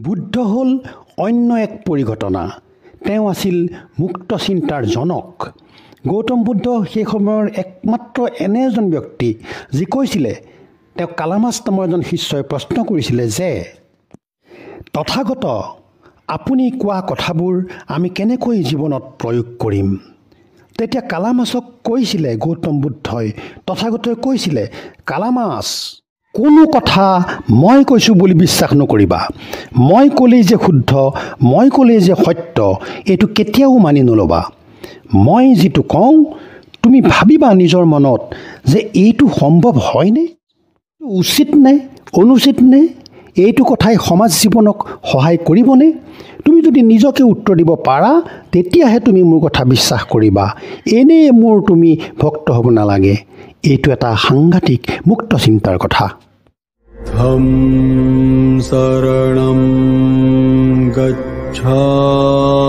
বুদ্ধ হ'ল অন্য এক পৰিঘটনা। তেওঁ আছিল মুক্ত চিন্তাৰ জনক। গৌতম বুদ্ধ সেই সময়ৰ একমাত্ৰ এনে এজন ব্যক্তি যি কৈছিলে, তেওঁ কালামাছ নামৰ এজন শিষ্যই প্ৰশ্ন কৰিছিলে যে তথাগত আপুনি কোৱা কথাবোৰ আমি কেনেকৈ জীৱনত প্ৰয়োগ কৰিম। তেতিয়া কালামাছক কৈছিলে গৌতম বুদ্ধই, তথাগতই কৈছিলে, কালামাছ, কোনো কথা মই কৈছোঁ বুলি বিশ্বাস নকৰিবা। মই ক'লেই যে শুদ্ধ, মই ক'লেই যে সত্য, এইটো কেতিয়াও মানি নল'বা। মই যিটো কওঁ তুমি ভাবিবা নিজৰ মনত যে এইটো সম্ভৱ হয়নে, উচিত নে অনুচিত নে, এইটো কথাই সমাজ জীৱনক সহায় কৰিবনে। তুমি যদি নিজকে উত্তৰ দিব পাৰা তেতিয়াহে তুমি মোৰ কথা বিশ্বাস কৰিবা। এনেই মোৰ তুমি ভক্ত হ'ব নালাগে। এইটো এটা সাংঘাতিক মুক্ত চিন্তাৰ কথা। শৰণম গচ্ছামি।